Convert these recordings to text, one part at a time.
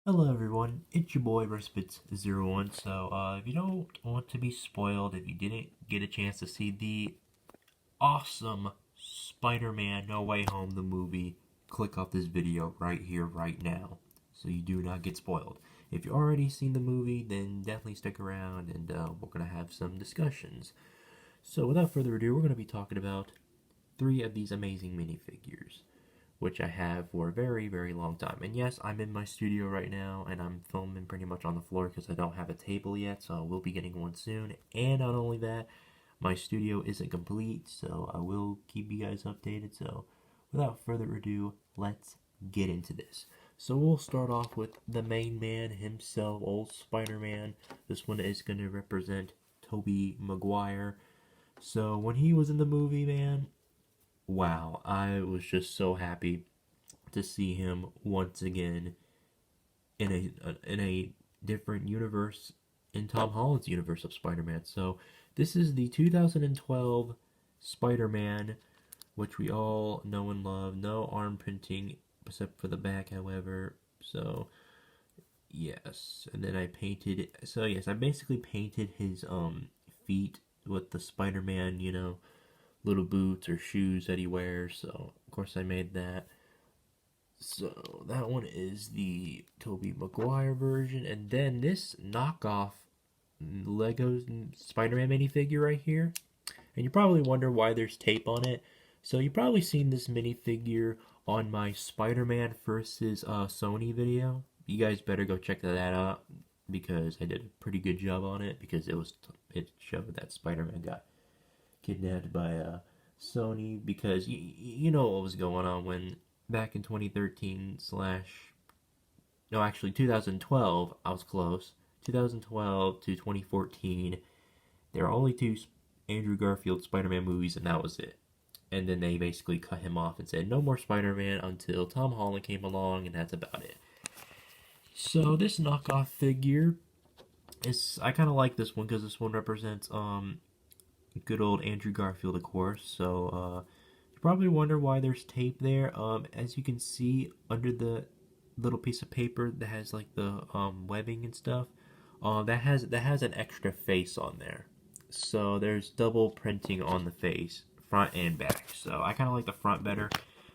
Hello everyone, it's your boy Respits01. So if you don't want to be spoiled, if you didn't get a chance to see the awesome Spider-Man No Way Home the movie, click off this video right here, right now, so you do not get spoiled. If you already seen the movie, then definitely stick around and we're going to have some discussions. So without further ado, we're going to be talking about 3 of these amazing minifigures, which I have for a very, very long time. And yes, I'm in my studio right now, and I'm filming pretty much on the floor because I don't have a table yet, so I will be getting one soon. And not only that, my studio isn't complete, so I will keep you guys updated. So without further ado, let's get into this. So we'll start off with the main man himself, old Spider-Man. This one is going to represent Tobey Maguire. So when he was in the movie, man, wow, I was just so happy to see him once again in a different universe, in Tom Holland's universe of Spider-Man. So this is the 2012 Spider-Man, which we all know and love. No arm printing except for the back, however. So yes, and then I painted. So yes, I basically painted his feet with the Spider-Man, little boots or shoes that he wears. So of course I made that. So that one is the Tobey Maguire version, and then this knockoff Lego Spider-Man minifigure right here. And you probably wonder why there's tape on it. So you've probably seen this minifigure on my Spider-Man versus Sony video. You guys better go check that out because I did a pretty good job on it because it showed that Spider-Man got kidnapped by Sony because you know what was going on when back in 2013 slash no actually 2012 I was close 2012 to 2014 there are only two Andrew Garfield Spider-Man movies and that was it, and then they basically cut him off and said no more Spider-Man until Tom Holland came along, and that's about it. So this knockoff figure is, I kind of like this one because this one represents good old Andrew Garfield, of course. So you probably wonder why there's tape there. As you can see under the little piece of paper that has like the webbing and stuff, that has an extra face on there. So there's double printing on the face, front and back. So I kind of like the front better.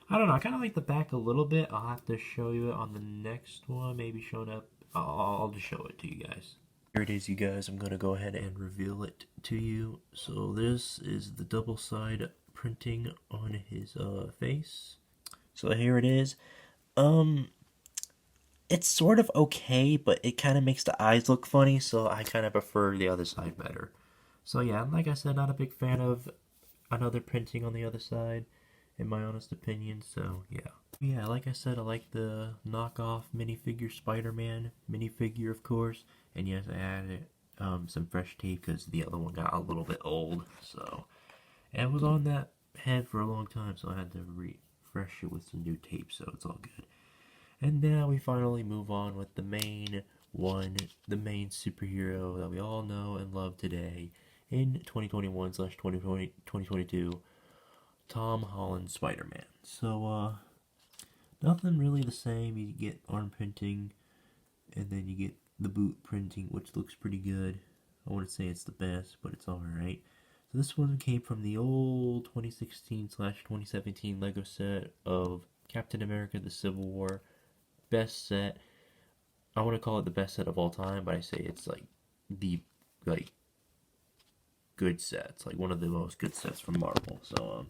I don't know. I kind of like the back a little bit. I'll have to show you it on the next one. Maybe showing up. I'll just show it to you guys. Here it is, you guys. I'm gonna go ahead and reveal it to you. So this is the double side printing on his face. So here it is. Um, it's sort of okay, but it kind of makes the eyes look funny, so I kind of prefer the other side better. So yeah, like I said, not a big fan of another printing on the other side, in my honest opinion. So yeah. Yeah, like I said, I like the knockoff minifigure Spider-Man minifigure, of course. And yes, I added some fresh tape because the other one got a little bit old. So, and it was on that head for a long time, so I had to refresh it with some new tape. So it's all good. And now we finally move on with the main one, the main superhero that we all know and love today in 2021 slash 2022, Tom Holland Spider-Man. So, nothing really the same. You get arm printing, and then you get the boot printing, which looks pretty good. I wouldn't say it's the best, but it's alright. So this one came from the old 2016 slash 2017 Lego set of Captain America: The Civil War. Best set. I want to call it the best set of all time, but I say it's like the like good sets, like one of the most good sets from Marvel. So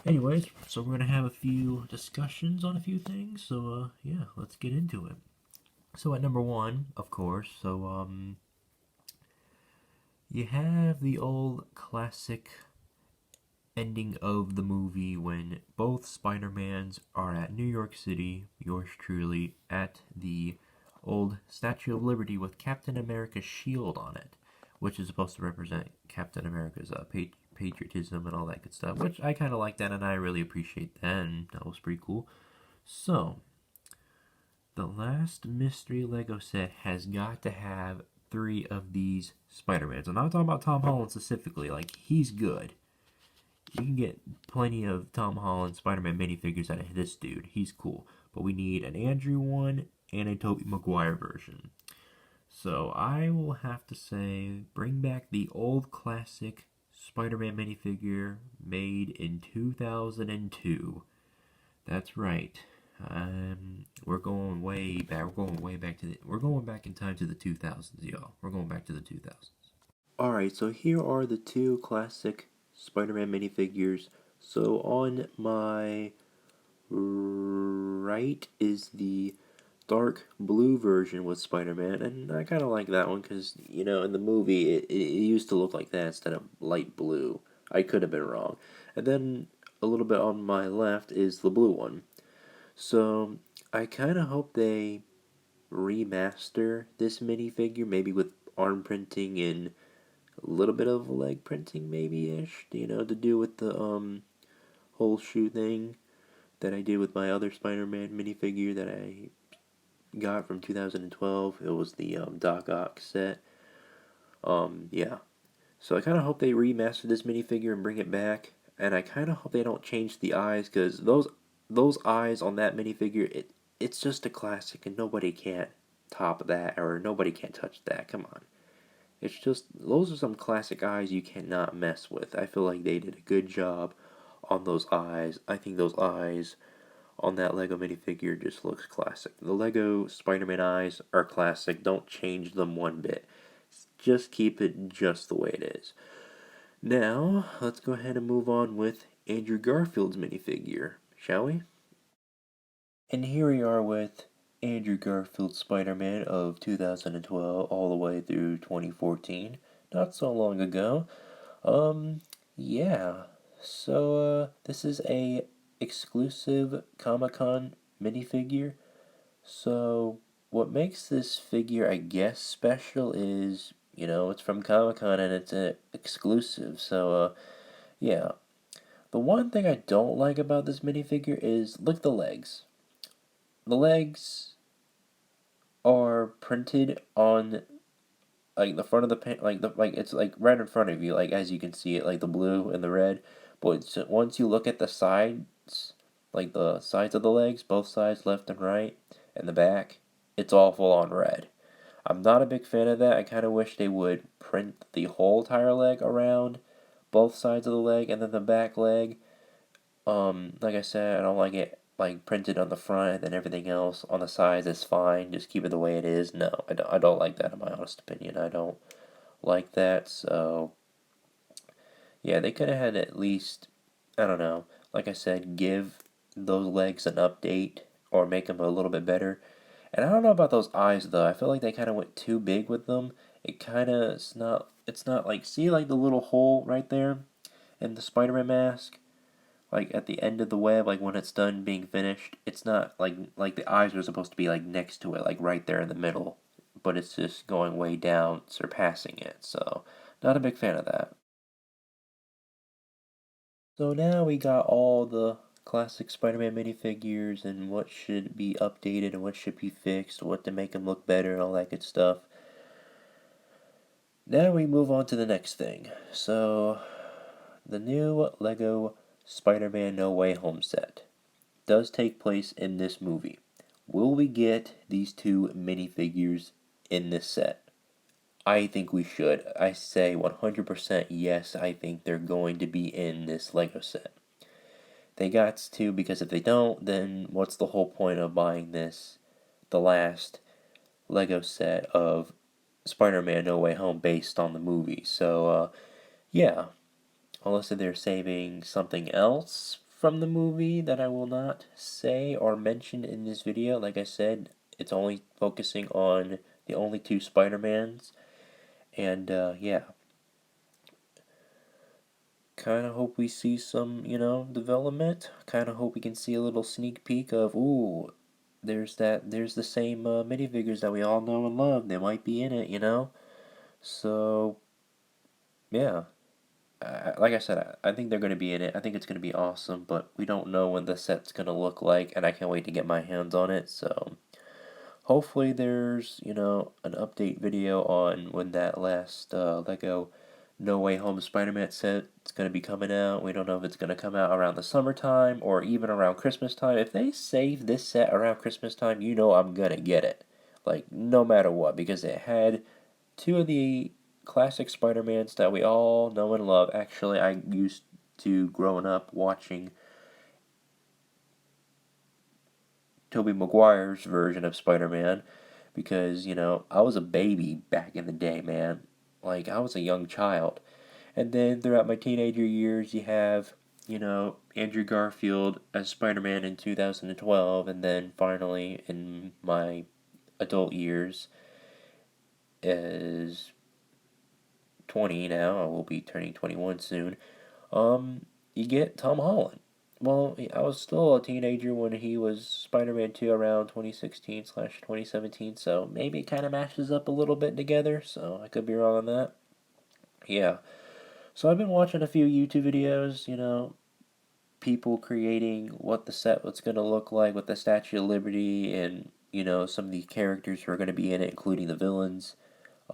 anyways, so we're gonna have a few discussions on a few things. So yeah, let's get into it. So at number one, of course, you have the old classic ending of the movie when both Spider-Mans are at New York City, yours truly, at the old Statue of Liberty with Captain America's shield on it, which is supposed to represent Captain America's patriotism and all that good stuff, which I kind of like that and I really appreciate that, and that was pretty cool. So, the last mystery Lego set has got to have 3 of these Spider-Mans. I'm not talking about Tom Holland specifically, like, he's good. You can get plenty of Tom Holland Spider-Man minifigures out of this dude. He's cool. But we need an Andrew one and a Tobey Maguire version. So I will have to say, bring back the old classic Spider-Man minifigure made in 2002. That's right. We're going way back. We're going back in time to the 2000s, y'all. We're going back to the 2000s. All right. So here are the two classic Spider-Man minifigures. So on my right is the dark blue version with Spider-Man, and I kind of like that one because, you know, in the movie it used to look like that instead of light blue. I could have been wrong. And then a little bit on my left is the blue one. So I kind of hope they remaster this minifigure, maybe with arm printing and a little bit of leg printing, maybe ish. You know, to do with the whole shoe thing that I did with my other Spider-Man minifigure that I got from 2012. It was the Doc Ock set. Yeah. So I kind of hope they remaster this minifigure and bring it back. And I kind of hope they don't change the eyes, because those eyes on that minifigure, it's just a classic, and nobody can't top that, or nobody can touch that. Come on. It's just, those are some classic eyes you cannot mess with. I feel like they did a good job on those eyes. I think those eyes on that Lego minifigure just looks classic. The Lego Spider-Man eyes are classic. Don't change them one bit. Just keep it just the way it is. Now, let's go ahead and move on with Andrew Garfield's minifigure, shall we? And here we are with Andrew Garfield's Spider-Man of 2012 all the way through 2014. Not so long ago. Yeah. So, this is a exclusive Comic-Con minifigure. So, what makes this figure, I guess, special is, you know, it's from Comic-Con and it's an exclusive. So, yeah. The one thing I don't like about this minifigure is, look at the legs. The legs are printed on like the front of the pen, like it's like right in front of you, like as you can see it, like the blue and the red. But once you look at the sides, like the sides of the legs, both sides, left and right, and the back, it's all full on red. I'm not a big fan of that. I kind of wish they would print the whole entire leg around both sides of the leg, and then the back leg. Like I said, I don't like it like printed on the front and then everything else on the sides is fine. Just keep it the way it is. No, I don't like that in my honest opinion. I don't like that. So yeah, they could have had at least, I don't know, like I said, give those legs an update or make them a little bit better. And I don't know about those eyes though. I feel like they kind of went too big with them. It kind of it's not like, see like the little hole right there in the Spider-Man mask, like at the end of the web, like when it's done being finished, it's not like the eyes are supposed to be like next to it, like right there in the middle, but it's just going way down, surpassing it. So, not a big fan of that. So now we got all the classic Spider-Man minifigures and what should be updated and what should be fixed, what to make them look better and all that good stuff. Now we move on to the next thing. So, the new Lego Spider-Man No Way Home set does take place in this movie. Will we get these two minifigures in this set? I think we should. I say 100% yes, I think they're going to be in this Lego set. They got to, because if they don't, then what's the whole point of buying this, the last Lego set of Spider-Man No Way Home based on the movie? So, yeah, unless they're saving something else from the movie that I will not say or mention in this video. Like I said, it's only focusing on the only two Spider-Mans. And, yeah. Kind of hope we see some, you know, development. Kind of hope we can see a little sneak peek of, ooh, there's the same minifigures that we all know and love. They might be in it, you know? So, yeah. Like I said, I think they're going to be in it. I think it's going to be awesome, but we don't know when the set's going to look like, and I can't wait to get my hands on it. So, hopefully there's, you know, an update video on when that last Lego No Way Home Spider-Man set it's going to be coming out. We don't know if it's going to come out around the summertime or even around Christmas time. If they save this set around Christmas time, you know I'm going to get it. Like, no matter what, because it had two of the classic Spider-Mans that we all know and love. Actually, I used to, growing up, watching Tobey Maguire's version of Spider-Man because, I was a baby back in the day, man. Like, I was a young child. And then throughout my teenager years, you have, Andrew Garfield as Spider-Man in 2012, and then finally in my adult years as 20 now, I will be turning 21 soon, you get Tom Holland. Well, I was still a teenager when he was Spider-Man 2 around 2016/2017, so maybe it kind of matches up a little bit together, so I could be wrong on that. Yeah. So I've been watching a few YouTube videos, people creating what the set was going to look like with the Statue of Liberty and, some of the characters who are going to be in it, including the villains.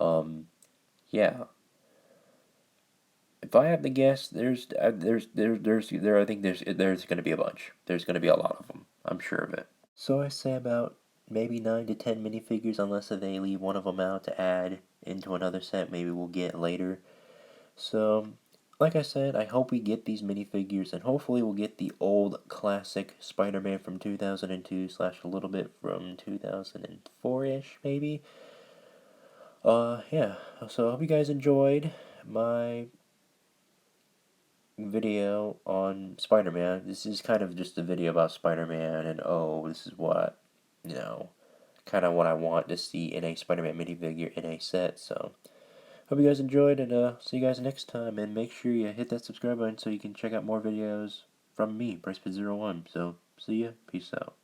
Yeah. If I have to guess, I think there's going to be a bunch. There's going to be a lot of them. I'm sure of it. So I say about maybe 9 to 10 minifigures, unless they leave one of them out to add into another set. Maybe we'll get later. So, like I said, I hope we get these minifigures, and hopefully we'll get the old classic Spider-Man from 2002 slash a little bit from 2004-ish, maybe. Yeah. So I hope you guys enjoyed my video on Spider-Man. This is kind of just a video about Spider-Man, and this is what, kind of what I want to see in a Spider-Man minifigure in a set, so hope you guys enjoyed, and see you guys next time, and make sure you hit that subscribe button so you can check out more videos from me, BrycePit01. So, see ya, peace out.